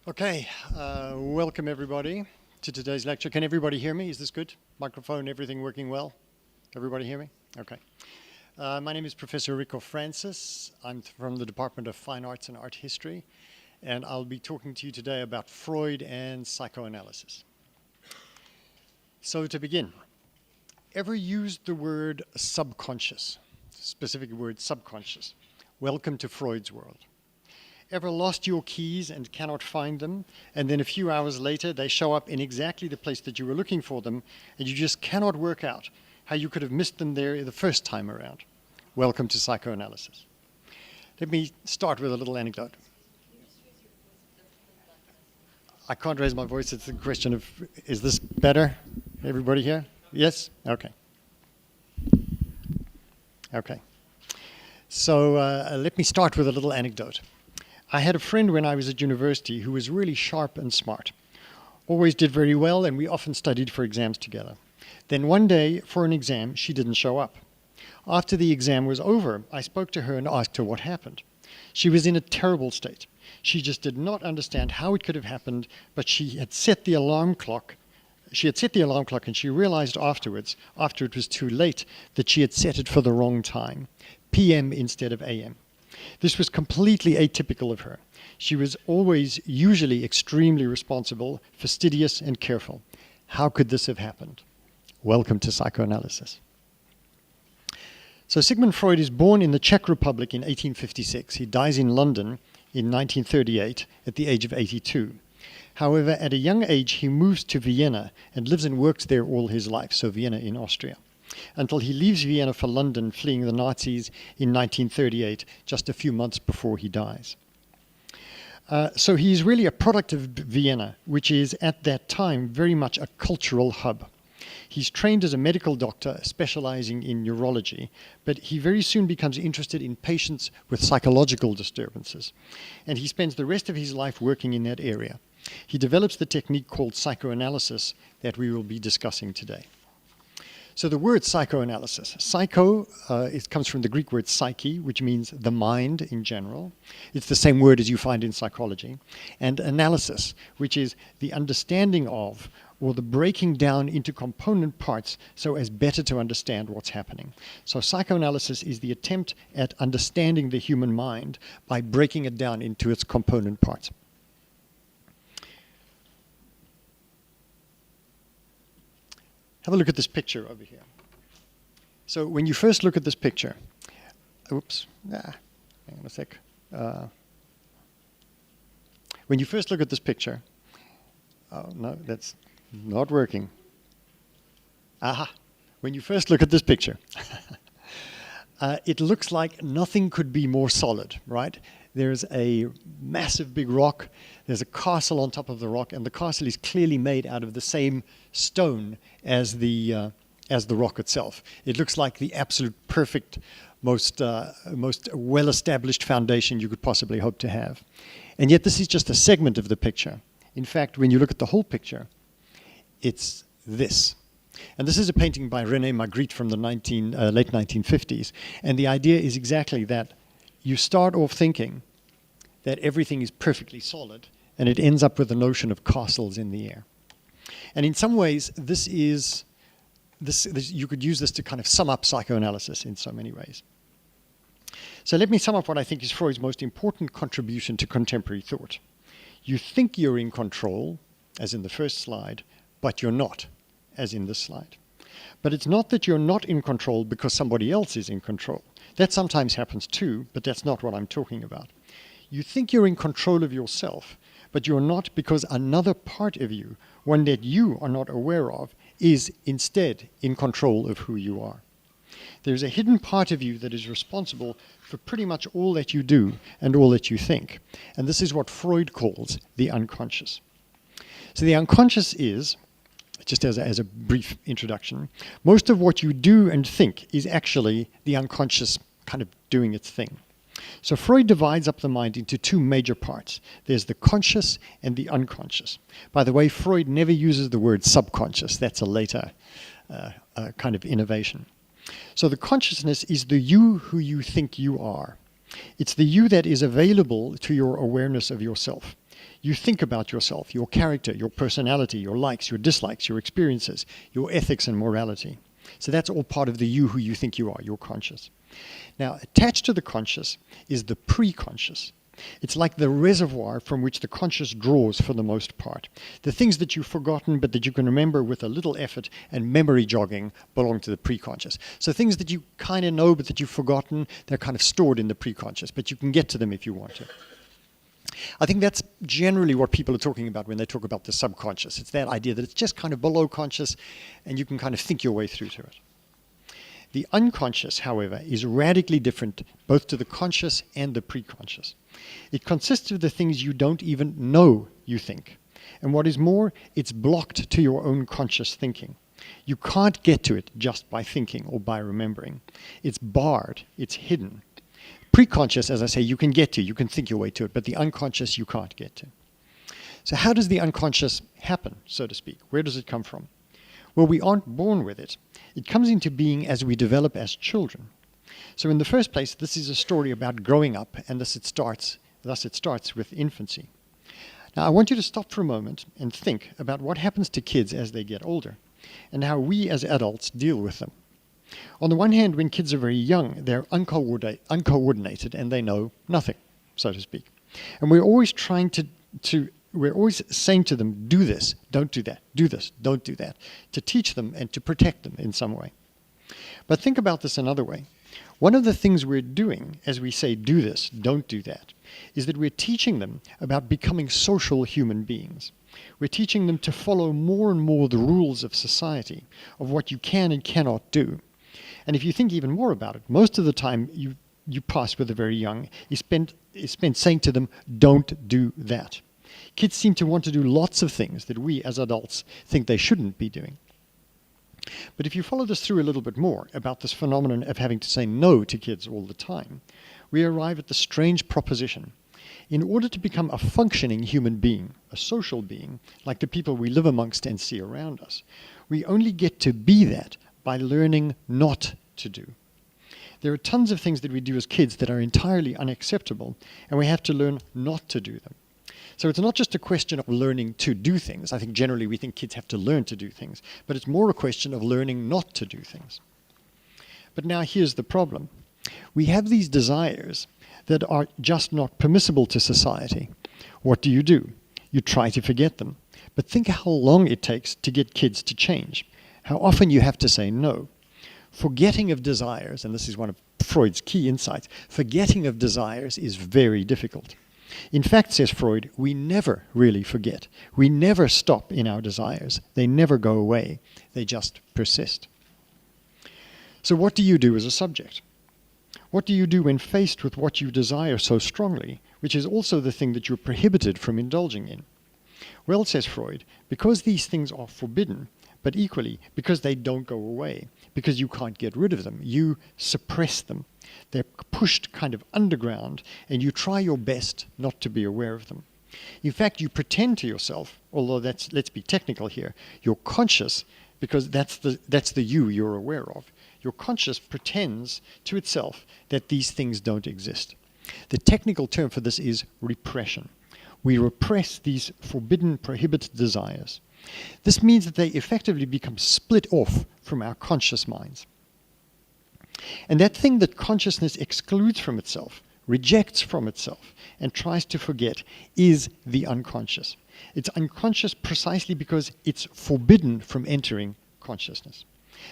Okay, welcome everybody to today's lecture. Can everybody hear me? Is this good? Microphone, everything working well? Everybody hear me? Okay. My name is Professor Rico Francis. I'm from the Department of Fine Arts and Art History, and I'll be talking to you today about Freud and psychoanalysis. So to begin, ever used the word subconscious? Specific word subconscious. Welcome to Freud's world. Ever lost your keys and cannot find them, and then a few hours later they show up in exactly the place that you were looking for them, and you just cannot work out how you could have missed them there the first time around? Welcome to psychoanalysis. Let me start with a little anecdote. I can't raise my voice. It's a question of, is this better? Everybody here? Yes? Okay. Okay. So let me start with a little anecdote. I had a friend when I was at university who was really sharp and smart. Always did very well, and we often studied for exams together. Then one day, for an exam, she didn't show up. After the exam was over, I spoke to her and asked her what happened. She was in a terrible state. She just did not understand how it could have happened, but she had set the alarm clock. And she realized afterwards, after it was too late, that she had set it for the wrong time, PM instead of AM. This was completely atypical of her. She was always usually extremely responsible, fastidious, and careful. How could this have happened? Welcome to psychoanalysis. So Sigmund Freud is born in the Czech Republic in 1856. He dies in London in 1938 at the age of 82. However, at a young age, he moves to Vienna and lives and works there all his life, so Vienna in Austria, until he leaves Vienna for London, fleeing the Nazis in 1938, just a few months before he dies. So he is really a product of Vienna, which is at that time very much a cultural hub. He's trained as a medical doctor, specializing in neurology, but he very soon becomes interested in patients with psychological disturbances, and he spends the rest of his life working in that area. He develops the technique called psychoanalysis that we will be discussing today. So the word psychoanalysis, psycho, it comes from the Greek word psyche, which means the mind in general. It's the same word as you find in psychology. And analysis, which is the understanding of, or the breaking down into component parts so as better to understand what's happening. So psychoanalysis is the attempt at understanding the human mind by breaking it down into its component parts. Have a look at this picture over here. So when you first look at this picture, hang on a sec. When you first look at this picture, oh no, that's not working. Aha, when you first look at this picture, it looks like nothing could be more solid, right? There's a massive big rock, there's a castle on top of the rock, and the castle is clearly made out of the same stone as the rock itself. It looks like the absolute perfect, most well-established foundation you could possibly hope to have. And yet this is just a segment of the picture. In fact, when you look at the whole picture, it's this. And this is a painting by René Magritte from the late 1950s. And the idea is exactly that. You start off thinking that everything is perfectly solid, and it ends up with the notion of castles in the air. And in some ways, you could use this to kind of sum up psychoanalysis in so many ways. So let me sum up what I think is Freud's most important contribution to contemporary thought. You think you're in control, as in the first slide, but you're not, as in this slide. But it's not that you're not in control because somebody else is in control. That sometimes happens too, but that's not what I'm talking about. You think you're in control of yourself, but you're not, because another part of you, one that you are not aware of, is instead in control of who you are. There's a hidden part of you that is responsible for pretty much all that you do and all that you think. And this is what Freud calls the unconscious. So the unconscious is, just as a brief introduction, most of what you do and think is actually the unconscious kind of doing its thing. So Freud divides up the mind into two major parts. There's the conscious and the unconscious. By the way, Freud never uses the word subconscious. That's a later kind of innovation. So the consciousness is the you who you think you are. It's the you that is available to your awareness of yourself. You think about yourself, your character, your personality, your likes, your dislikes, your experiences, your ethics and morality. So that's all part of the you who you think you are, your conscious. Now, attached to the conscious is the pre-conscious. It's like the reservoir from which the conscious draws for the most part. The things that you've forgotten but that you can remember with a little effort and memory jogging belong to the pre-conscious. So things that you kind of know but that you've forgotten, they're kind of stored in the pre-conscious, but you can get to them if you want to. I think that's generally what people are talking about when they talk about the subconscious. It's that idea that it's just kind of below conscious and you can kind of think your way through to it. The unconscious, however, is radically different both to the conscious and the pre-conscious. It consists of the things you don't even know you think. And what is more, it's blocked to your own conscious thinking. You can't get to it just by thinking or by remembering. It's barred, it's hidden. Pre-conscious, as I say, you can get to, you can think your way to it, but the unconscious you can't get to. So how does the unconscious happen, so to speak? Where does it come from? Well, we aren't born with it. It comes into being as we develop as children. So in the first place, this is a story about growing up, and thus it starts with infancy. Now, I want you to stop for a moment and think about what happens to kids as they get older, and how we as adults deal with them. On the one hand, when kids are very young, they're uncoordinated and they know nothing, so to speak. And we're always we're always saying to them, do this, don't do that, do this, don't do that, to teach them and to protect them in some way. But think about this another way. One of the things we're doing as we say, do this, don't do that, is that we're teaching them about becoming social human beings. We're teaching them to follow more and more the rules of society, of what you can and cannot do. And if you think even more about it, most of the time you pass with the very young is spent saying to them, don't do that. Kids seem to want to do lots of things that we as adults think they shouldn't be doing. But if you follow this through a little bit more about this phenomenon of having to say no to kids all the time, we arrive at the strange proposition. In order to become a functioning human being, a social being, like the people we live amongst and see around us, we only get to be that by learning not to do. There are tons of things that we do as kids that are entirely unacceptable, and we have to learn not to do them. So it's not just a question of learning to do things. I think generally we think kids have to learn to do things, but it's more a question of learning not to do things. But now here's the problem. We have these desires that are just not permissible to society. What do? You try to forget them. But think how long it takes to get kids to change. How often you have to say no. Forgetting of desires, and this is one of Freud's key insights, forgetting of desires is very difficult. In fact, says Freud, we never really forget. We never stop in our desires. They never go away. They just persist. So what do you do as a subject? What do you do when faced with what you desire so strongly, which is also the thing that you're prohibited from indulging in? Well, says Freud, because these things are forbidden, but equally because they don't go away, because you can't get rid of them, you suppress them. They're pushed kind of underground, and you try your best not to be aware of them. In fact, you pretend to yourself, although let's be technical here, you're conscious, because that's the you you're aware of. Your conscious pretends to itself that these things don't exist. The technical term for this is repression. We repress these forbidden, prohibited desires. This means that they effectively become split off from our conscious minds. And that thing that consciousness excludes from itself, rejects from itself, and tries to forget is the unconscious. It's unconscious precisely because it's forbidden from entering consciousness.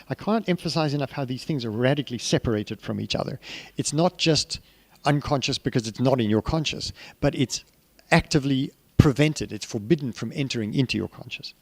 I can't emphasize enough how these things are radically separated from each other. It's not just unconscious because it's not in your conscious, but it's actively prevented, it's forbidden from entering into your conscious.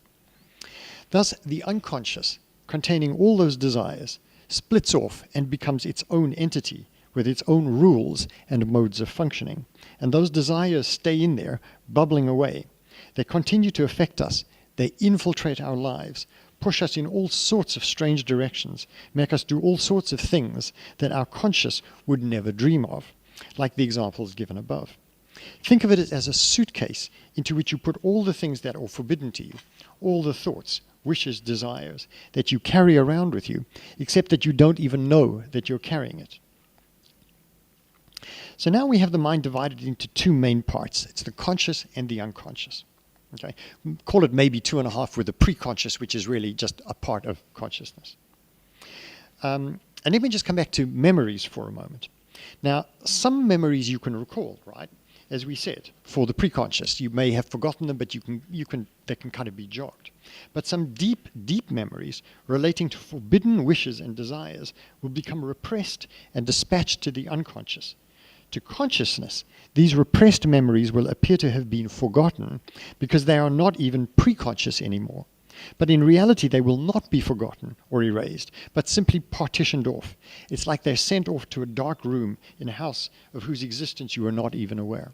Thus, the unconscious, containing all those desires, splits off and becomes its own entity with its own rules and modes of functioning. And those desires stay in there, bubbling away. They continue to affect us. They infiltrate our lives, push us in all sorts of strange directions, make us do all sorts of things that our conscious would never dream of, like the examples given above. Think of it as a suitcase into which you put all the things that are forbidden to you, all the thoughts, wishes, desires that you carry around with you, except that you don't even know that you're carrying it. So now we have the mind divided into two main parts. It's the conscious and the unconscious. Okay, call it maybe 2.5 with the preconscious, which is really just a part of consciousness. And let me just come back to memories for a moment. Now, some memories you can recall, right? As we said, for the preconscious, you may have forgotten them, but they can kind of be jogged. But some deep, deep memories relating to forbidden wishes and desires will become repressed and dispatched to the unconscious. To consciousness, these repressed memories will appear to have been forgotten because they are not even preconscious anymore. But in reality, they will not be forgotten or erased, but simply partitioned off. It's like they're sent off to a dark room in a house of whose existence you are not even aware.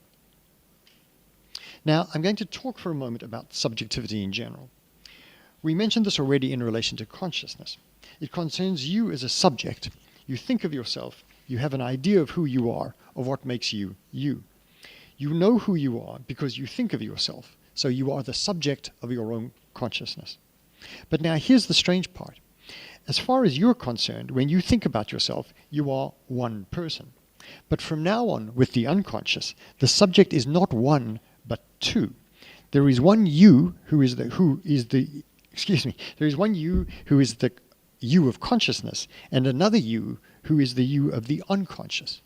Now, I'm going to talk for a moment about subjectivity in general. We mentioned this already in relation to consciousness. It concerns you as a subject. You think of yourself. You have an idea of who you are, of what makes you, you. You know who you are because you think of yourself, so you are the subject of your own consciousness. But now here's the strange part. As far as you're concerned, when you think about yourself, you are one person. But from now on, with the unconscious, the subject is not one, but two. There is one you there is one you who is the you of consciousness, and another you who is the you of the unconscious.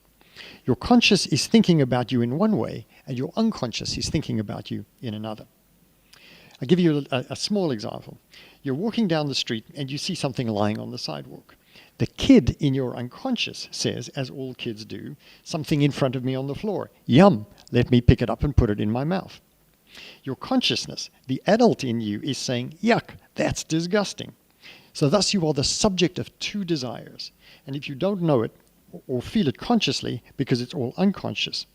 Your conscious is thinking about you in one way, and your unconscious is thinking about you in another. I'll give you a small example. You're walking down the street and you see something lying on the sidewalk. The kid in your unconscious says, as all kids do, something in front of me on the floor. Yum, let me pick it up and put it in my mouth. Your consciousness, the adult in you, is saying, yuck, that's disgusting. So thus you are the subject of two desires. And if you don't know it or feel it consciously, because it's all unconscious,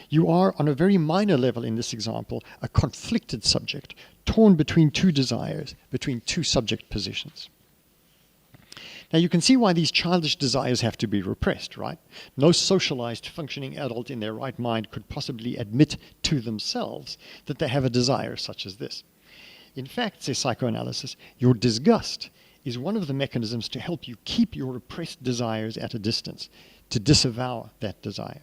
you are, on a very minor level in this example, a conflicted subject, torn between two desires, between two subject positions. Now you can see why these childish desires have to be repressed, right? No socialized, functioning adult in their right mind could possibly admit to themselves that they have a desire such as this. In fact, says psychoanalysis, your disgust is one of the mechanisms to help you keep your repressed desires at a distance, to disavow that desire.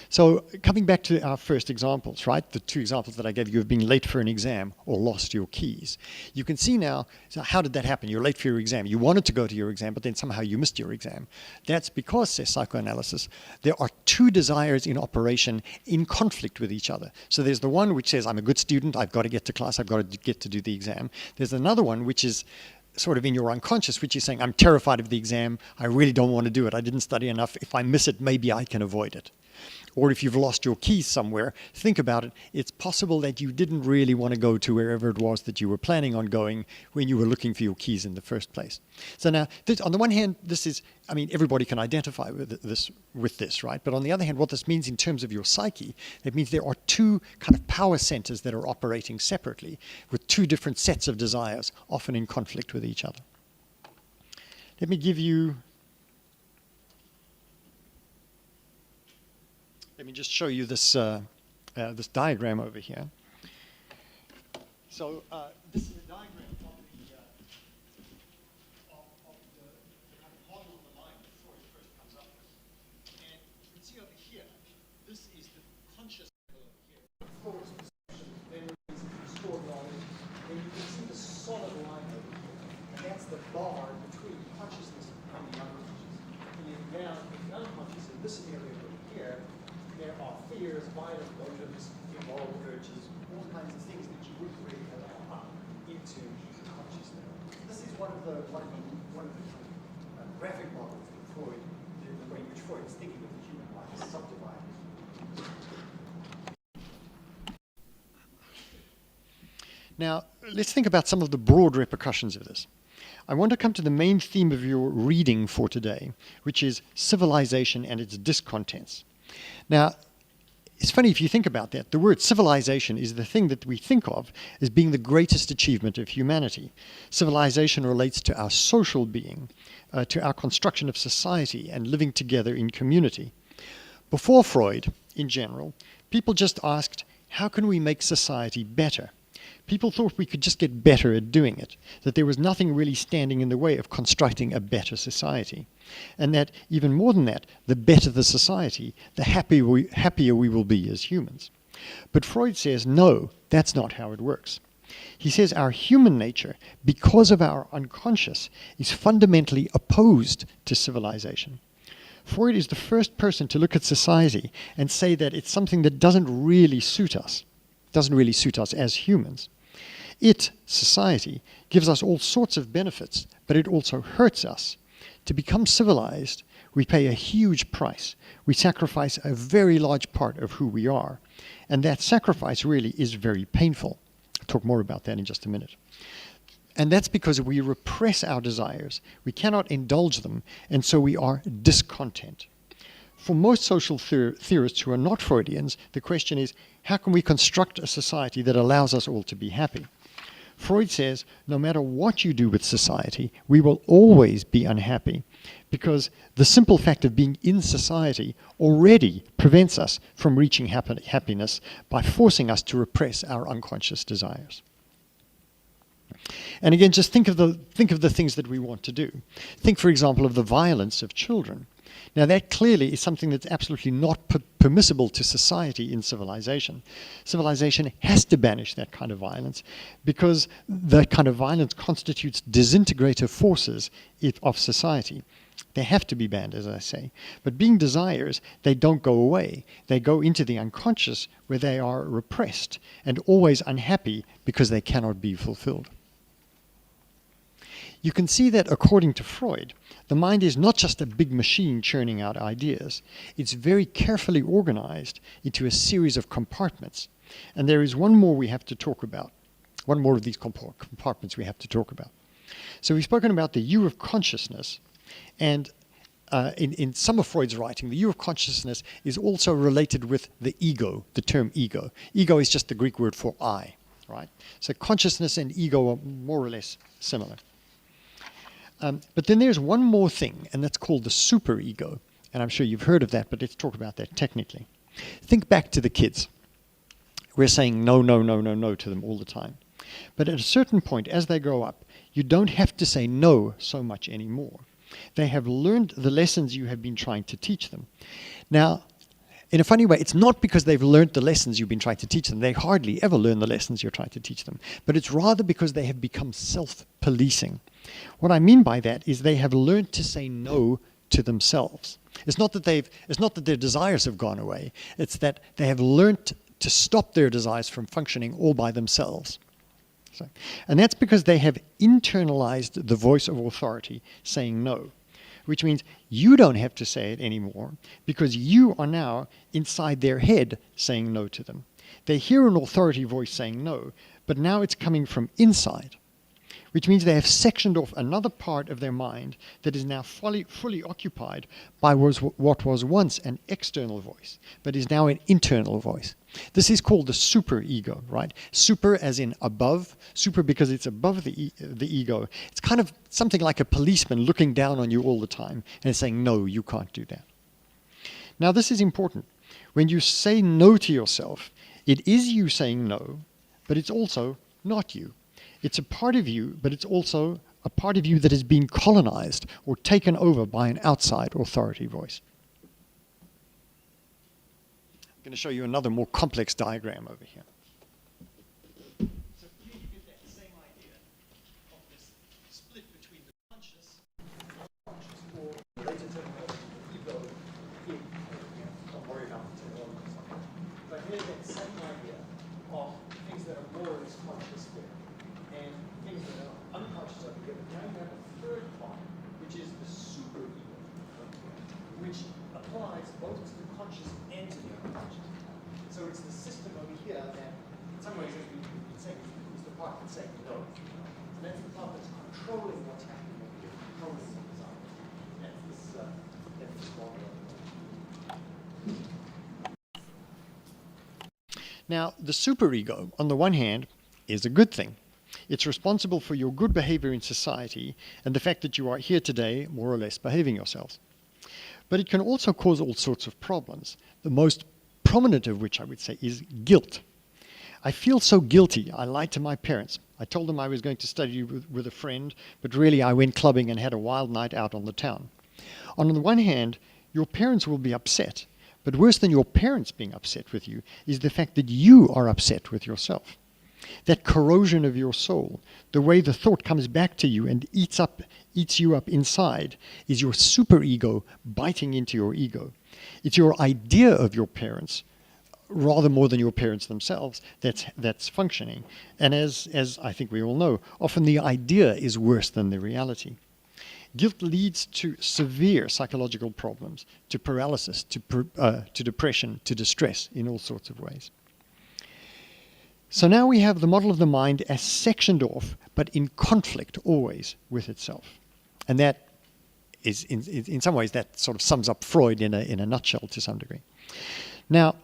So coming back to our first examples, right? The two examples that I gave you of being late for an exam or lost your keys. You can see now, so how did that happen? You're late for your exam. You wanted to go to your exam, but then somehow you missed your exam. That's because, says psychoanalysis, there are two desires in operation in conflict with each other. So there's the one which says, I'm a good student, I've got to get to class, I've got to get to do the exam. There's another one which is sort of in your unconscious, which is saying, I'm terrified of the exam, I really don't want to do it, I didn't study enough, if I miss it, maybe I can avoid it. Or if you've lost your keys somewhere, think about it. It's possible that you didn't really want to go to wherever it was that you were planning on going when you were looking for your keys in the first place. So now, on the one hand, this is, I mean, everybody can identify with this, right? But on the other hand, what this means in terms of your psyche, it means there are two kind of power centers that are operating separately with two different sets of desires, often in conflict with each other. Let me give you... Let me just show you this this diagram over here. So this is a diagram of the kind of model of the mind that Freud first comes up with. And you can see over here, this is the conscious level over here. Freud's perceptions, memories, stored knowledge. And you can see the solid line over here. And that's the bar between consciousness and the unconscious. And then down in the unconscious, in this area over here, there are fears, violent motives, immoral urges, all kinds of things that you wouldn't really allow up into the conscious level. This is one of the graphic models that Freud, the way in which Freud is thinking of the human life, subdivided. Now, let's think about some of the broad repercussions of this. I want to come to the main theme of your reading for today, which is civilization and its discontents. Now, it's funny if you think about that. The word civilization is the thing that we think of as being the greatest achievement of humanity. Civilization relates to our social being, to our construction of society and living together in community. Before Freud, in general, people just asked, how can we make society better? People thought we could just get better at doing it, that there was nothing really standing in the way of constructing a better society. And that even more than that, the better the society, the happier we will be as humans. But Freud says, no, that's not how it works. He says our human nature, because of our unconscious, is fundamentally opposed to civilization. Freud is the first person to look at society and say that it's something that doesn't really suit us as humans. Society, gives us all sorts of benefits, but it also hurts us. To become civilized, we pay a huge price. We sacrifice a very large part of who we are. And that sacrifice really is very painful. I'll talk more about that in just a minute. And that's because we repress our desires. We cannot indulge them, and so we are discontent. For most social theorists who are not Freudians, the question is, how can we construct a society that allows us all to be happy? Freud says, no matter what you do with society, we will always be unhappy, because the simple fact of being in society already prevents us from reaching happiness by forcing us to repress our unconscious desires. And again, just think of the things that we want to do. Think, for example, of the violence of children. Now, that clearly is something that's absolutely not permissible to society in civilization. Civilization has to banish that kind of violence because that kind of violence constitutes disintegrative forces of society. They have to be banned, as I say. But being desires, they don't go away. They go into the unconscious where they are repressed and always unhappy because they cannot be fulfilled. You can see that according to Freud, the mind is not just a big machine churning out ideas. It's very carefully organized into a series of compartments. And there is one more we have to talk about. One more of these compartments we have to talk about. So we've spoken about the you of consciousness. And in some of Freud's writing, the you of consciousness is also related with the ego, the term ego. Ego is just the Greek word for I, right? So consciousness and ego are more or less similar. But then there's one more thing, and that's called the superego. And I'm sure you've heard of that, but let's talk about that technically. Think back to the kids. We're saying no, no, no, no, no to them all the time. But at a certain point, as they grow up, you don't have to say no so much anymore. They have learned the lessons you have been trying to teach them. Now, in a funny way, it's not because they've learned the lessons you've been trying to teach them. They hardly ever learn the lessons you're trying to teach them. But it's rather because they have become self-policing. What I mean by that is they have learned to say no to themselves. It's not that their desires have gone away. It's that they have learned to stop their desires from functioning all by themselves. And that's because they have internalized the voice of authority saying no, which means you don't have to say it anymore because you are now inside their head saying no to them. They hear an authority voice saying no, but now it's coming from inside, which means they have sectioned off another part of their mind that is now fully occupied by what was once an external voice, but is now an internal voice. This is called the superego, right? Super as in above, super because it's above the ego. It's kind of something like a policeman looking down on you all the time and saying, no, you can't do that. Now, this is important. When you say no to yourself, it is you saying no, but it's also not you. It's a part of you, but it's also a part of you that has been colonized or taken over by an outside authority voice. I'm going to show you another more complex diagram over here. So here you get that same idea of this split between the conscious or later terminology, ego, id. Don't worry about the terminology. But here's that same idea of things that are more in this conscious sphere and things that are unconscious over here. But now you have a third part, which is the superego, which applies both to the conscious and to the unconscious. So it's the system over here that, in some ways, as we've been saying, is the part that's saying no. And that's the part that's controlling what's happening over here, controlling the desire. That's this model. Now, the superego, on the one hand, is a good thing. It's responsible for your good behavior in society and the fact that you are here today, more or less, behaving yourselves. But it can also cause all sorts of problems. The most prominent of which I would say is guilt. I feel so guilty. I lied to my parents. I told them I was going to study with a friend, but really I went clubbing and had a wild night out on the town. On the one hand, your parents will be upset, but worse than your parents being upset with you is the fact that you are upset with yourself. That corrosion of your soul, the way the thought comes back to you and eats you up inside, is your superego biting into your ego. It's your idea of your parents, rather more than your parents themselves, that's functioning. And as I think we all know, often the idea is worse than the reality. Guilt leads to severe psychological problems, to paralysis, to depression, to distress in all sorts of ways. So now we have the model of the mind as sectioned off, but in conflict always with itself. And that is, in some ways, that sort of sums up Freud in a nutshell to some degree. Now,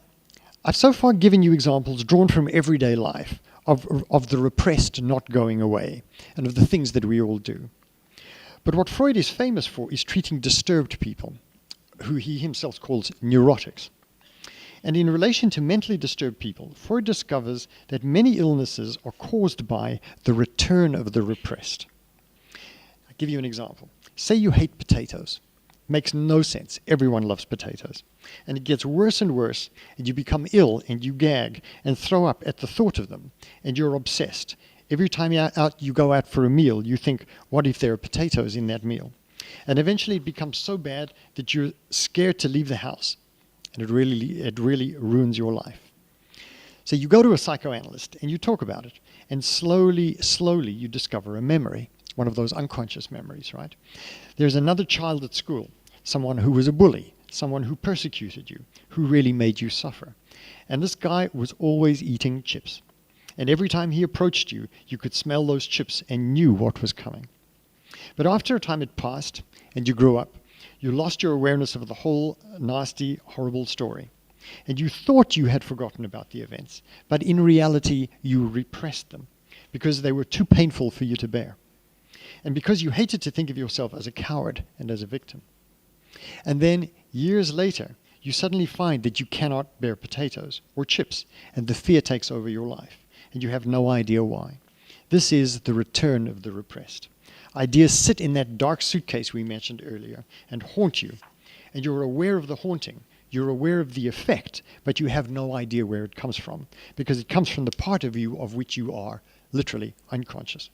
I've so far given you examples drawn from everyday life of the repressed not going away and of the things that we all do. But what Freud is famous for is treating disturbed people, who he himself calls neurotics. And in relation to mentally disturbed people, Freud discovers that many illnesses are caused by the return of the repressed. I'll give you an example. Say you hate potatoes. Makes no sense. Everyone loves potatoes. And it gets worse and worse, and you become ill, and you gag, and throw up at the thought of them, and you're obsessed. Every time you go out for a meal, you think, what if there are potatoes in that meal? And eventually it becomes so bad that you're scared to leave the house. And it really ruins your life. So you go to a psychoanalyst and you talk about it. And slowly you discover a memory, one of those unconscious memories, right? There's another child at school, someone who was a bully, someone who persecuted you, who really made you suffer. And this guy was always eating chips. And every time he approached you, you could smell those chips and knew what was coming. But after a time had passed and you grew up, you lost your awareness of the whole nasty, horrible story. And you thought you had forgotten about the events, but in reality, you repressed them because they were too painful for you to bear. And because you hated to think of yourself as a coward and as a victim. And then, years later, you suddenly find that you cannot bear potatoes or chips, and the fear takes over your life, and you have no idea why. This is the return of the repressed. Ideas sit in that dark suitcase we mentioned earlier and haunt you. And you're aware of the haunting. You're aware of the effect, but you have no idea where it comes from, because it comes from the part of you of which you are literally unconscious.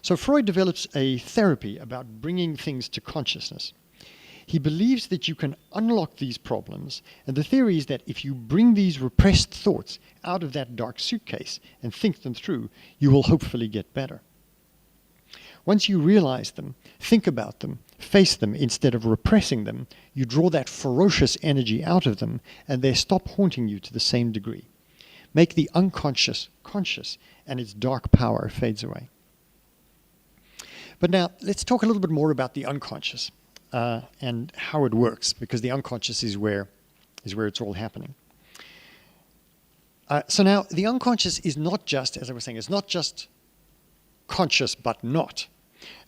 So Freud develops a therapy about bringing things to consciousness. He believes that you can unlock these problems, and the theory is that if you bring these repressed thoughts out of that dark suitcase and think them through, you will hopefully get better. Once you realize them, think about them, face them instead of repressing them, you draw that ferocious energy out of them and they stop haunting you to the same degree. Make the unconscious conscious and its dark power fades away. But now let's talk a little bit more about the unconscious and how it works, because the unconscious is where it's all happening. So now the unconscious is not just, as I was saying, it's not just conscious but not.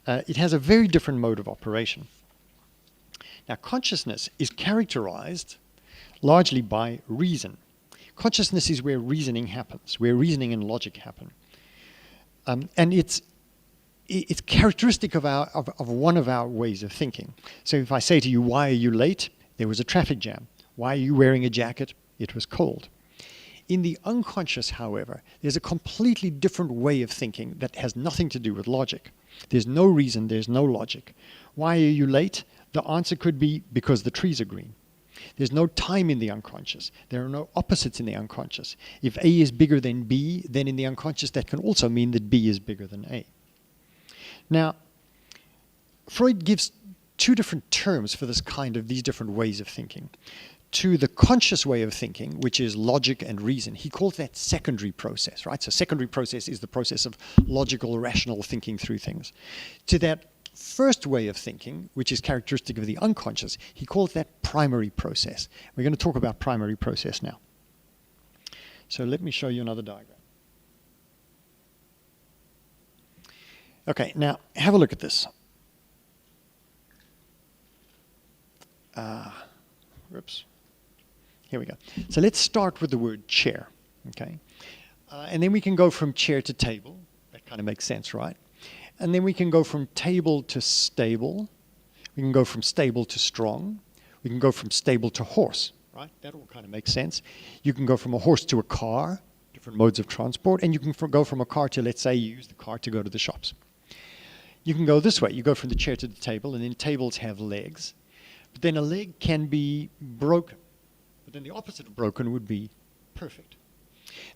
It has a very different mode of operation. Now, consciousness is characterized largely by reason. Consciousness is where reasoning happens, where reasoning and logic happen. And it's characteristic of one of our ways of thinking. So if I say to you, why are you late? There was a traffic jam. Why are you wearing a jacket? It was cold. In the unconscious, however, there's a completely different way of thinking that has nothing to do with logic. There's no reason, there's no logic. Why are you late? The answer could be because the trees are green. There's no time in the unconscious. There are no opposites in the unconscious. If A is bigger than B, then in the unconscious that can also mean that B is bigger than A. Now, Freud gives two different terms for these different ways of thinking. To the conscious way of thinking, which is logic and reason, he calls that secondary process, right? So secondary process is the process of logical, rational thinking through things. To that first way of thinking, which is characteristic of the unconscious, he calls that primary process. We're going to talk about primary process now. So let me show you another diagram. Okay, now have a look at this. Whoops. Here we go. So let's start with the word chair. Okay, and then we can go from chair to table. That kind of makes sense, right? And then we can go from table to stable. We can go from stable to strong. We can go from stable to horse, right? That all kind of makes sense. You can go from a horse to a car, different modes of transport, and you can go from a car to, let's say, you use the car to go to the shops. You can go this way. You go from the chair to the table, and then tables have legs. But then a leg can be broken. But then the opposite of broken would be perfect.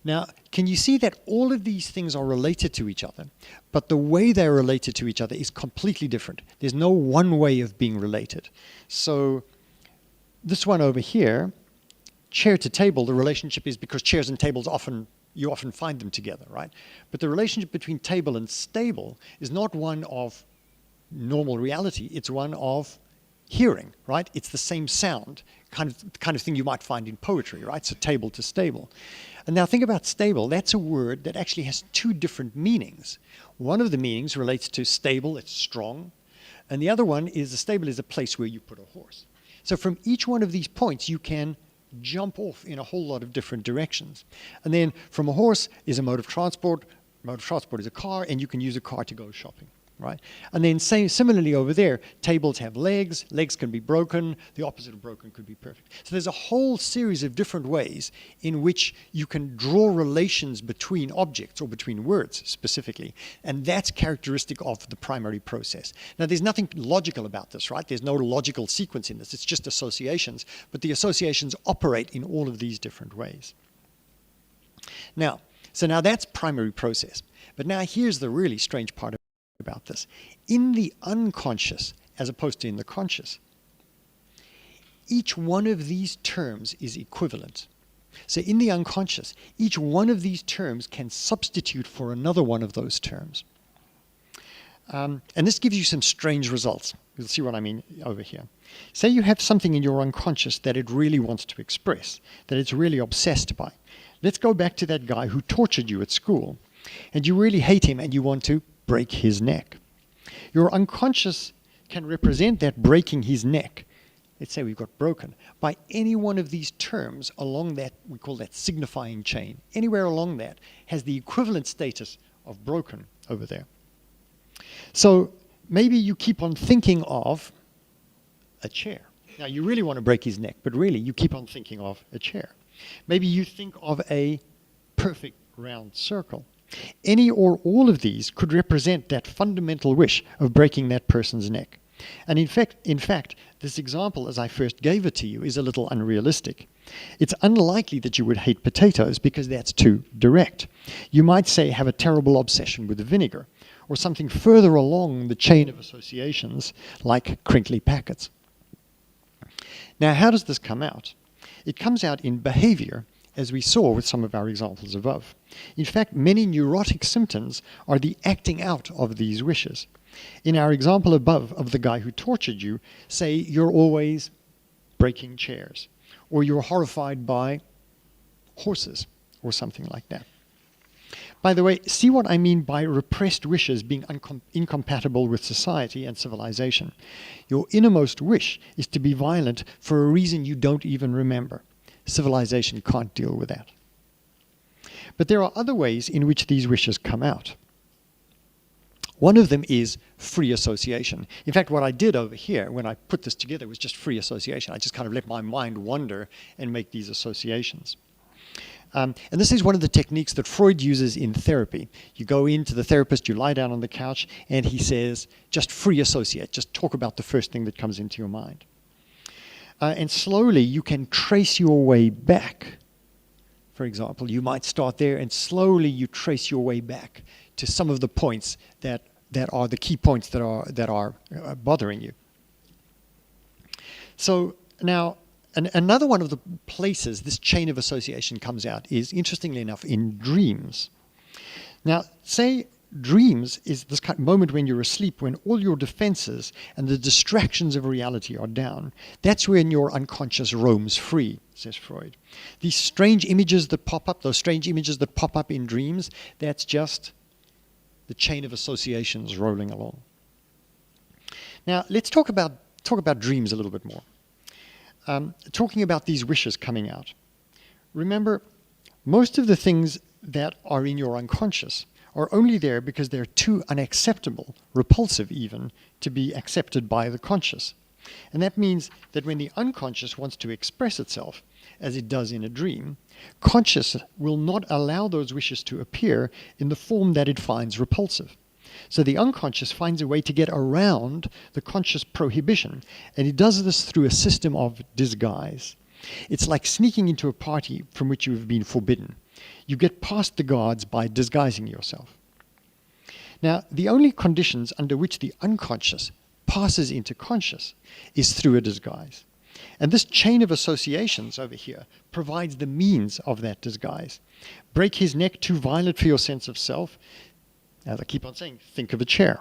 Now, can you see that all of these things are related to each other, but the way they're related to each other is completely different. There's no one way of being related. So this one over here, chair to table, the relationship is because chairs and tables you often find them together, right? But the relationship between table and stable is not one of normal reality. It's one of hearing, right? It's the same sound, kind of thing you might find in poetry, right? So table to stable. And now think about stable. That's a word that actually has two different meanings. One of the meanings relates to stable, it's strong. And the other one is a stable is a place where you put a horse. So from each one of these points, you can jump off in a whole lot of different directions. And then from a horse is a mode of transport. Mode of transport is a car, and you can use a car to go shopping, right? And then similarly over there, tables have legs. Legs can be broken. The opposite of broken could be perfect. So there's a whole series of different ways in which you can draw relations between objects or between words specifically. And that's characteristic of the primary process. Now, there's nothing logical about this, right? There's no logical sequence in this. It's just associations. But the associations operate in all of these different ways. Now, so now that's primary process. But now here's the really strange part about this. In the unconscious, as opposed to in the conscious, each one of these terms is equivalent. So in the unconscious, each one of these terms can substitute for another one of those terms. And this gives you some strange results. You'll see what I mean over here. Say you have something in your unconscious that it really wants to express, that it's really obsessed by. Let's go back to that guy who tortured you at school, and you really hate him and you want to break his neck. Your unconscious can represent that breaking his neck. Let's say we've got broken by any one of these terms along that, we call that signifying chain. Anywhere along that has the equivalent status of broken over there. So maybe you keep on thinking of a chair. Now you really want to break his neck, but really you keep on thinking of a chair. Maybe you think of a perfect round circle. Any or all of these could represent that fundamental wish of breaking that person's neck. And in fact, this example, as I first gave it to you, is a little unrealistic. It's unlikely that you would hate potatoes because that's too direct. You might say have a terrible obsession with vinegar, or something further along the chain of associations like crinkly packets. Now, how does this come out? It comes out in behavior, as we saw with some of our examples above. In fact, many neurotic symptoms are the acting out of these wishes. In our example above of the guy who tortured you, say you're always breaking chairs, or you're horrified by horses, or something like that. By the way, see what I mean by repressed wishes being incompatible with society and civilization. Your innermost wish is to be violent for a reason you don't even remember. Civilization can't deal with that. But there are other ways in which these wishes come out. One of them is free association. In fact, what I did over here when I put this together was just free association. I just kind of let my mind wander and make these associations. And this is one of the techniques that Freud uses in therapy. You go into the therapist, you lie down on the couch, and he says, just free associate. Just talk about the first thing that comes into your mind. And slowly you can trace your way back. For example, you might start there and slowly you trace your way back to some of the points that are the key points that are bothering you. So now, another one of the places this chain of association comes out is, interestingly enough, in dreams. Now, say dreams is this kind of moment when you're asleep, when all your defenses and the distractions of reality are down. That's when your unconscious roams free, says Freud. These strange images that pop up, those strange images that pop up in dreams, that's just the chain of associations rolling along. Now, let's talk about dreams a little bit more. Talking about these wishes coming out. Remember, Most of the things that are in your unconscious are only there because they're too unacceptable, repulsive even, to be accepted by the conscious. And that means that when the unconscious wants to express itself, as it does in a dream, conscious will not allow those wishes to appear in the form that it finds repulsive. So the unconscious finds a way to get around the conscious prohibition, and it does this through a system of disguise. It's like sneaking into a party from which you have been forbidden. You get past the guards by disguising yourself. Now, the only conditions under which the unconscious passes into conscious is through a disguise. And this chain of associations over here provides the means of that disguise. Break his neck too violent for your sense of self. As I keep on saying, think of a chair.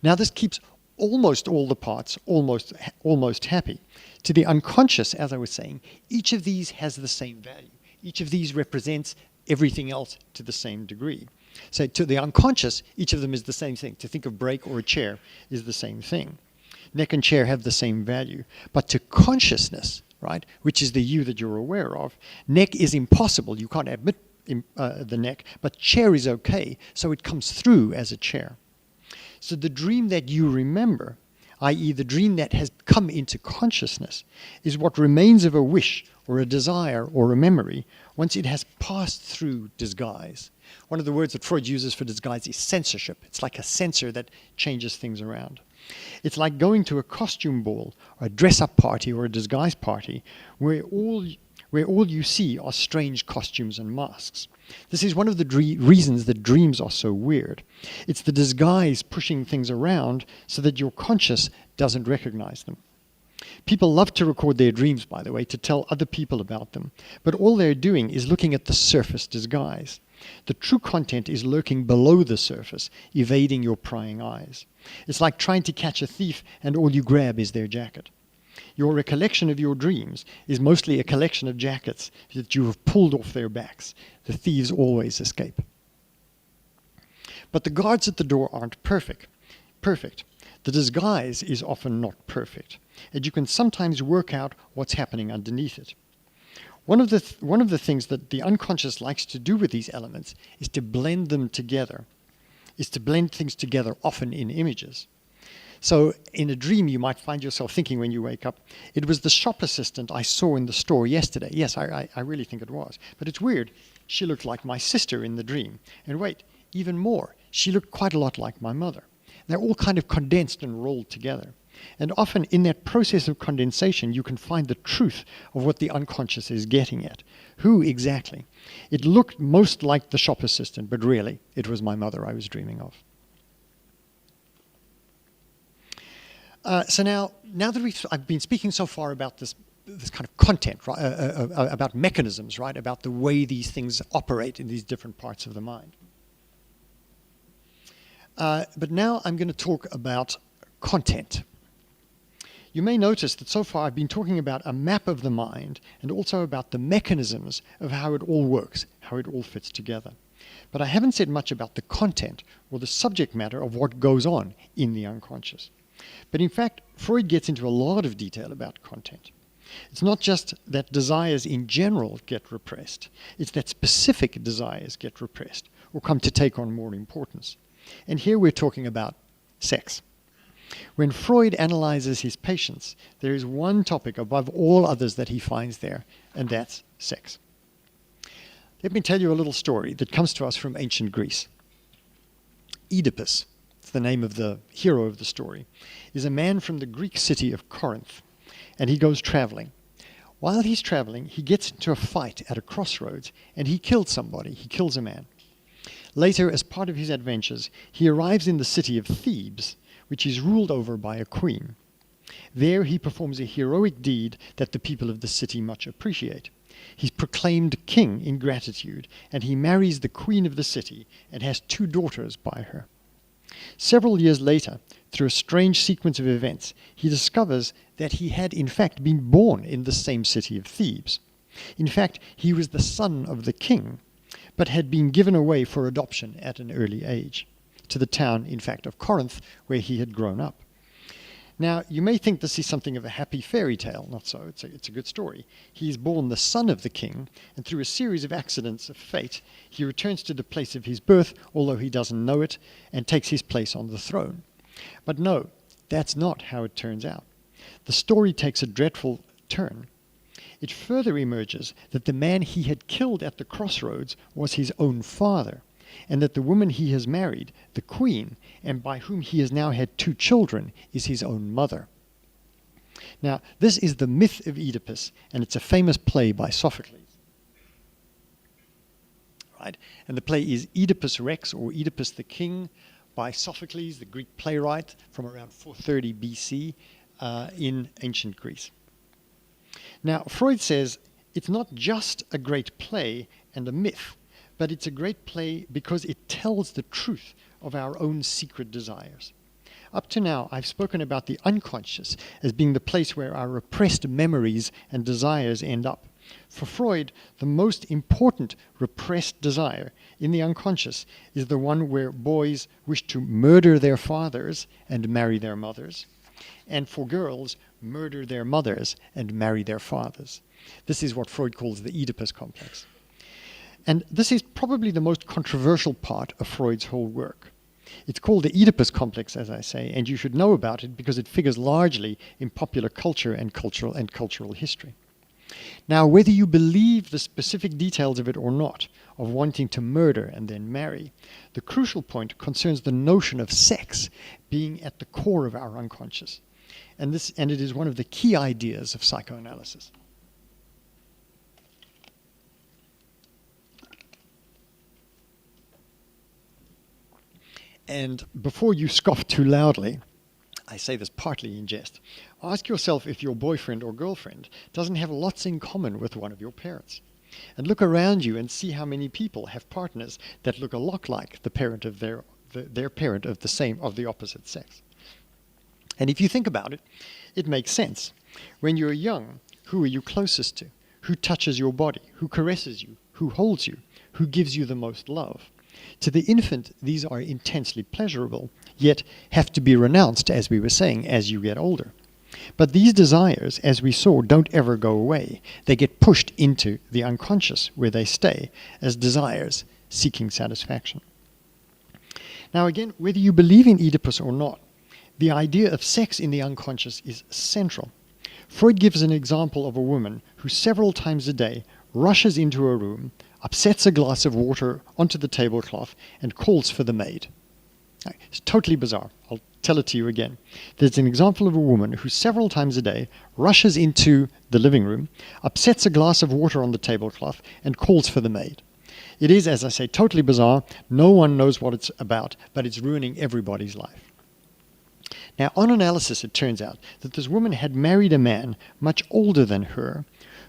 Now this keeps almost all the parts almost happy. To the unconscious, as I was saying, each of these has the same value. Each of these represents everything else to the same degree. So to the unconscious, each of them is the same thing. To think of break or a chair is the same thing. Neck and chair have the same value. But to consciousness, right, which is the you that you're aware of, neck is impossible. You can't admit the neck, but chair is okay, so it comes through as a chair. So the dream that you remember, i.e. the dream that has come into consciousness, is what remains of a wish or a desire or a memory once it has passed through disguise. One of the words that Freud uses for disguise is censorship. It's like a censor that changes things around. It's like going to a costume ball or a dress-up party or a disguise party where all you see are strange costumes and masks. This is one of the reasons that dreams are so weird. It's the disguise pushing things around so that your conscious doesn't recognize them. People love to record their dreams, by the way, to tell other people about them. But all they're doing is looking at the surface disguise. The true content is lurking below the surface, evading your prying eyes. It's like trying to catch a thief and all you grab is their jacket. Your recollection of your dreams is mostly a collection of jackets that you have pulled off their backs. The thieves always escape. But the guards at the door aren't perfect. The disguise is often not perfect, and you can sometimes work out what's happening underneath it. One of the things that the unconscious likes to do with these elements is to blend them together, things together, often in images. So in a dream, you might find yourself thinking when you wake up, it was the shop assistant I saw in the store yesterday. Yes, I really think it was. But it's weird. She looked like my sister in the dream. And wait, even more, she looked quite a lot like my mother. They're all kind of condensed and rolled together. And often in that process of condensation, you can find the truth of what the unconscious is getting at. Who exactly? It looked most like the shop assistant, but really, it was my mother I was dreaming of. So now that I've been speaking so far about this kind of content, right, about mechanisms, right, about the way these things operate in these different parts of the mind. But now I'm going to talk about content. You may notice that so far I've been talking about a map of the mind and also about the mechanisms of how it all works, how it all fits together. But I haven't said much about the content or the subject matter of what goes on in the unconscious. But in fact, Freud gets into a lot of detail about content. It's not just that desires in general get repressed. It's that specific desires get repressed or come to take on more importance. And here we're talking about sex. When Freud analyzes his patients, there is one topic above all others that he finds there, and that's sex. Let me tell you a little story that comes to us from ancient Greece. Oedipus, it's the name of the hero of the story, is a man from the Greek city of Corinth, and he goes traveling. While he's traveling, he gets into a fight at a crossroads, and he kills somebody. He kills a man. Later, as part of his adventures, he arrives in the city of Thebes, which is ruled over by a queen. There he performs a heroic deed that the people of the city much appreciate. He's proclaimed king in gratitude, and he marries the queen of the city and has 2 daughters by her. Several years later, through a strange sequence of events, he discovers that he had in fact been born in the same city of Thebes. In fact, he was the son of the king, but had been given away for adoption at an early age, to the town, in fact, of Corinth, where he had grown up. Now, you may think this is something of a happy fairy tale. Not so. It's a good story. He is born the son of the king, and through a series of accidents of fate, he returns to the place of his birth, although he doesn't know it, and takes his place on the throne. But no, that's not how it turns out. The story takes a dreadful turn. It further emerges that the man he had killed at the crossroads was his own father, and that the woman he has married, the queen, and by whom he has now had 2 children, is his own mother. Now, this is the myth of Oedipus, and it's a famous play by Sophocles. Right? And the play is Oedipus Rex, or Oedipus the King, by Sophocles, the Greek playwright, from around 430 BC in ancient Greece. Now, Freud says it's not just a great play and a myth, but it's a great play because it tells the truth of our own secret desires. Up to now, I've spoken about the unconscious as being the place where our repressed memories and desires end up. For Freud, the most important repressed desire in the unconscious is the one where boys wish to murder their fathers and marry their mothers, and for girls, murder their mothers and marry their fathers. This is what Freud calls the Oedipus complex. And this is probably the most controversial part of Freud's whole work. It's called the Oedipus complex, as I say, and you should know about it because it figures largely in popular culture and cultural history. Now, whether you believe the specific details of it or not, of wanting to murder and then marry, the crucial point concerns the notion of sex being at the core of our unconscious. And it is one of the key ideas of psychoanalysis. And before you scoff too loudly, I say this partly in jest, ask yourself if your boyfriend or girlfriend doesn't have lots in common with one of your parents. And look around you and see how many people have partners that look a lot like the parent of their parent of the opposite sex. And if you think about it, it makes sense. When you're young, who are you closest to? Who touches your body? Who caresses you? Who holds you? Who gives you the most love? To the infant, these are intensely pleasurable, yet have to be renounced, as we were saying, as you get older. But these desires, as we saw, don't ever go away. They get pushed into the unconscious, where they stay as desires seeking satisfaction. Now again, whether you believe in Oedipus or not, the idea of sex in the unconscious is central. Freud gives an example of a woman who several times a day rushes into a room, upsets a glass of water onto the tablecloth, and calls for the maid. It's totally bizarre. I'll tell it to you again. There's an example of a woman who several times a day rushes into the living room, upsets a glass of water on the tablecloth, and calls for the maid. It is, as I say, totally bizarre. No one knows what it's about, but it's ruining everybody's life. Now, on analysis, it turns out that this woman had married a man much older than her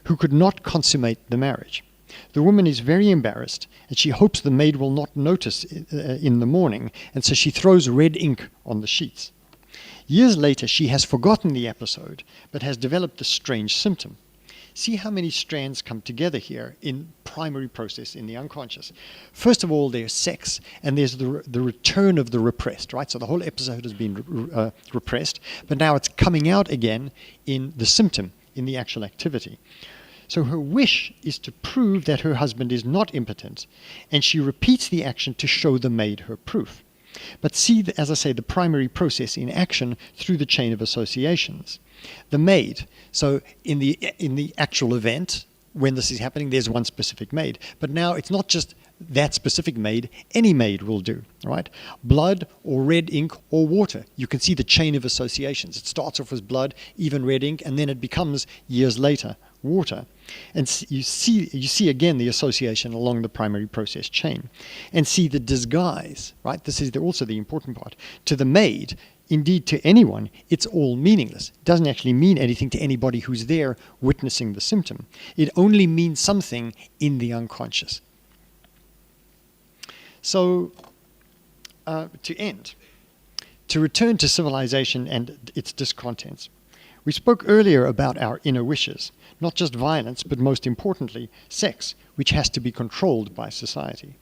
who could not consummate the marriage. The woman is very embarrassed, and she hopes the maid will not notice in the morning, and so she throws red ink on the sheets. Years later, she has forgotten the episode, but has developed a strange symptom. See how many strands come together here in primary process in the unconscious. First of all, there's sex, and there's the return of the repressed, right? So the whole episode has been repressed, but now it's coming out again in the symptom, in the actual activity. So her wish is to prove that her husband is not impotent, and she repeats the action to show the maid her proof. But see, as I say, the primary process in action through the chain of associations. The maid, so in the actual event, when this is happening, there's one specific maid. But now it's not just that specific maid, any maid will do, right? Blood or red ink or water. You can see the chain of associations. It starts off as blood, even red ink, and then it becomes, years later, water. And you see again the association along the primary process chain. And see the disguise, right? This is also the important part. To the maid, indeed to anyone, it's all meaningless. It doesn't actually mean anything to anybody who's there witnessing the symptom. It only means something in the unconscious. So, to return to civilization and its discontents. We spoke earlier about our inner wishes, not just violence, but most importantly, sex, which has to be controlled by society.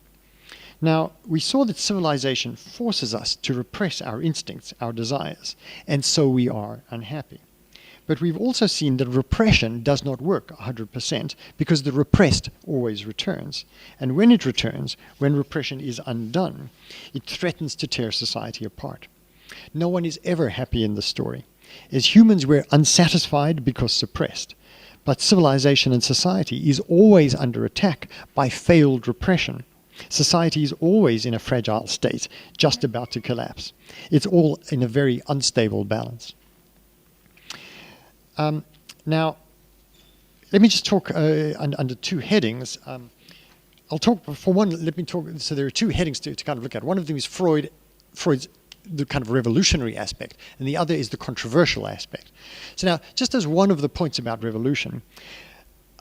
Now, we saw that civilization forces us to repress our instincts, our desires, and so we are unhappy. But we've also seen that repression does not work 100% because the repressed always returns. And when it returns, when repression is undone, it threatens to tear society apart. No one is ever happy in the story. As humans, we're unsatisfied because suppressed. But civilization and society is always under attack by failed repression. Society is always in a fragile state, just about to collapse. It's all in a very unstable balance. Now, let me just talk under two headings. I'll talk, for one, let me talk, so there are two headings to kind of look at. One of them is Freud's the kind of revolutionary aspect, and the other is the controversial aspect. So now, just as one of the points about revolution,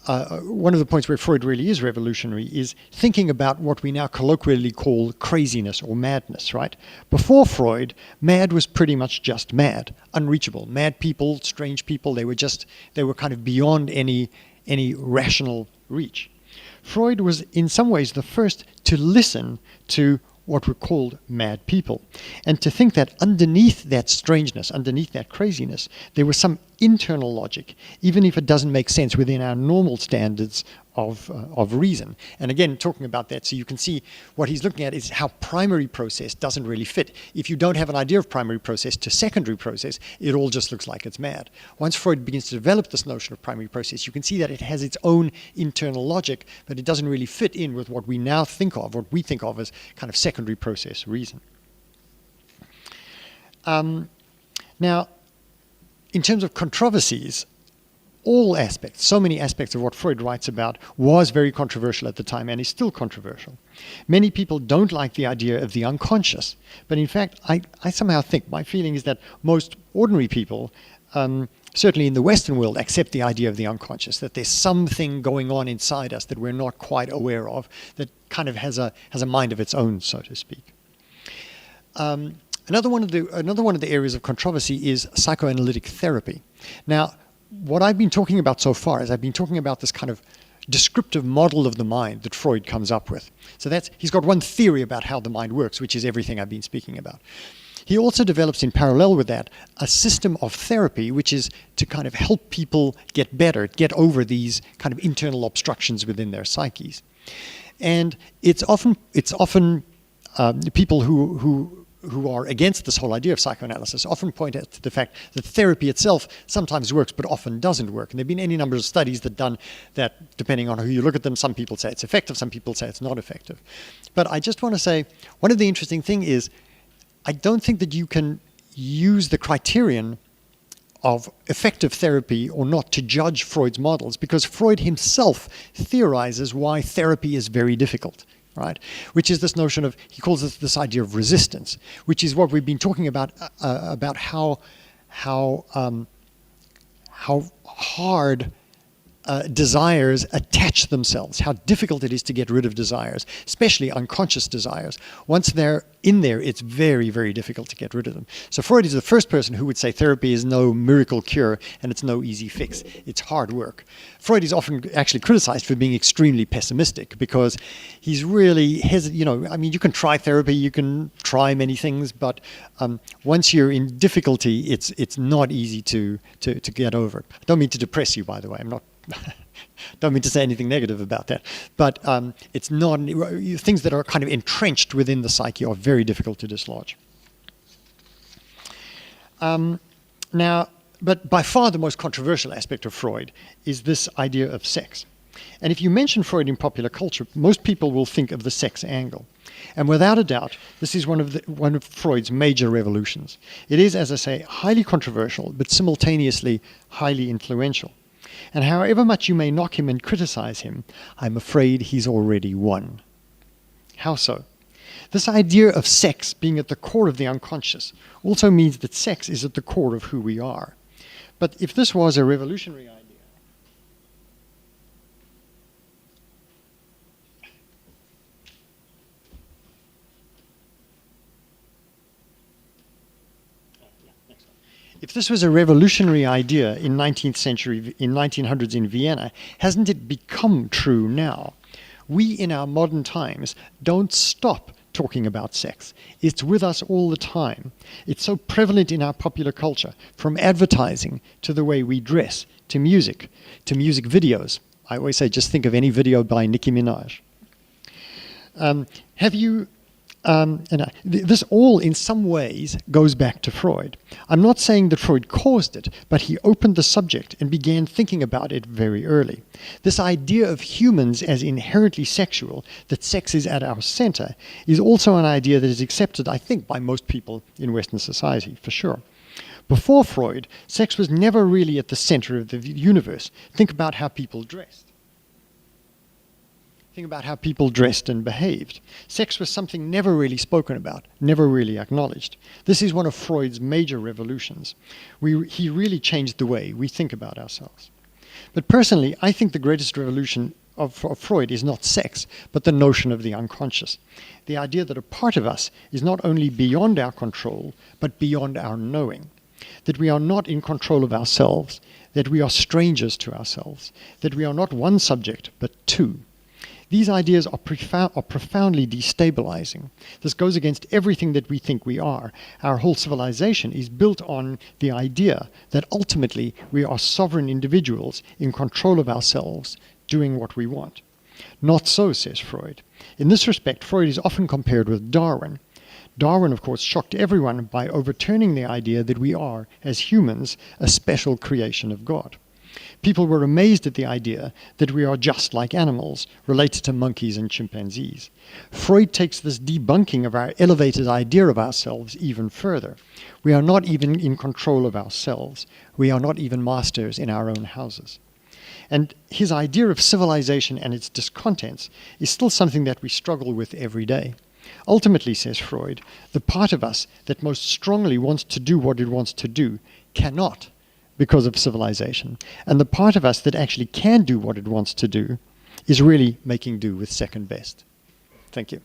one of the points where Freud really is revolutionary is thinking about what we now colloquially call craziness or madness, right? Before Freud, mad was pretty much just mad, unreachable. Mad people, strange people, they were kind of beyond any rational reach. Freud was in some ways the first to listen to what were called mad people, and to think that underneath that strangeness, underneath that craziness, there was some internal logic, even if it doesn't make sense within our normal standards of reason. And again, talking about that, so you can see what he's looking at is how primary process doesn't really fit. If you don't have an idea of primary process to secondary process, it all just looks like it's mad. Once Freud begins to develop this notion of primary process, you can see that it has its own internal logic, but it doesn't really fit in with what we now think of, what we think of as kind of secondary process reason. Now, in terms of controversies, all aspects, so many aspects of what Freud writes about was very controversial at the time and is still controversial. Many people don't like the idea of the unconscious, but in fact, I somehow think, my feeling is that most ordinary people, certainly in the Western world, accept the idea of the unconscious, that there's something going on inside us that we're not quite aware of, that kind of has a mind of its own, so to speak. Another one of the areas of controversy is psychoanalytic therapy. Now, what I've been talking about so far is I've been talking about this kind of descriptive model of the mind that Freud comes up with. So he's got one theory about how the mind works, which is everything I've been speaking about. He also develops in parallel with that a system of therapy, which is to kind of help people get better, get over these kind of internal obstructions within their psyches. And it's often people who are against this whole idea of psychoanalysis often point out to the fact that therapy itself sometimes works but often doesn't work. And there have been any number of studies done that, depending on who you look at them, some people say it's effective, some people say it's not effective. But I just want to say, one of the interesting things is, I don't think that you can use the criterion of effective therapy or not to judge Freud's models, because Freud himself theorizes why therapy is very difficult. Right, which is this notion of, he calls it this idea of resistance, which is what we've been talking about how hard desires attach themselves, how difficult it is to get rid of desires, especially unconscious desires. Once they're in there, it's very, very difficult to get rid of them. So Freud is the first person who would say therapy is no miracle cure and it's no easy fix. It's hard work. Freud is often actually criticized for being extremely pessimistic because he's really, you can try therapy, you can try many things, but once you're in difficulty, it's not easy to get over. I don't mean to depress you, by the way. I'm not don't mean to say anything negative about that, but it's not, things that are kind of entrenched within the psyche are very difficult to dislodge. Now, but by far the most controversial aspect of Freud is this idea of sex. And if you mention Freud in popular culture, most people will think of the sex angle. And without a doubt, this is one of Freud's major revolutions. It is, as I say, highly controversial, but simultaneously highly influential. And however much you may knock him and criticize him, I'm afraid he's already won. How so? This idea of sex being at the core of the unconscious also means that sex is at the core of who we are. But if this was a revolutionary idea, if this was a revolutionary idea in 19th century, in 1900s in Vienna, hasn't it become true now? We in our modern times don't stop talking about sex. It's with us all the time. It's so prevalent in our popular culture, from advertising to the way we dress, to music videos. I always say, just think of any video by Nicki Minaj. This all in some ways goes back to Freud. I'm not saying that Freud caused it, but he opened the subject and began thinking about it very early. This idea of humans as inherently sexual, that sex is at our center, is also an idea that is accepted, I think, by most people in Western society, for sure. Before Freud, sex was never really at the center of the universe. Think about how people dressed. Think about how people dressed and behaved. Sex was something never really spoken about, never really acknowledged. This is one of Freud's major revolutions. He really changed the way we think about ourselves. But personally, I think the greatest revolution of Freud is not sex, but the notion of the unconscious. The idea that a part of us is not only beyond our control, but beyond our knowing. That we are not in control of ourselves, that we are strangers to ourselves, that we are not one subject, but two. These ideas are profoundly destabilizing. This goes against everything that we think we are. Our whole civilization is built on the idea that ultimately we are sovereign individuals in control of ourselves, doing what we want. Not so, says Freud. In this respect, Freud is often compared with Darwin. Darwin, of course, shocked everyone by overturning the idea that we are, as humans, a special creation of God. People were amazed at the idea that we are just like animals, related to monkeys and chimpanzees. Freud takes this debunking of our elevated idea of ourselves even further. We are not even in control of ourselves. We are not even masters in our own houses. And his idea of civilization and its discontents is still something that we struggle with every day. Ultimately, says Freud, the part of us that most strongly wants to do what it wants to do cannot, because of civilization. And the part of us that actually can do what it wants to do is really making do with second best. Thank you.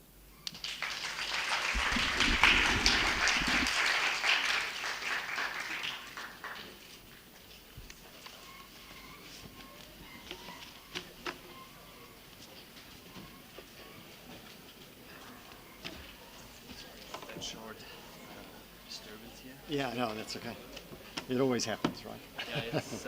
That short disturbance here. Yeah, no, that's okay. It always happens, right? Yeah, it's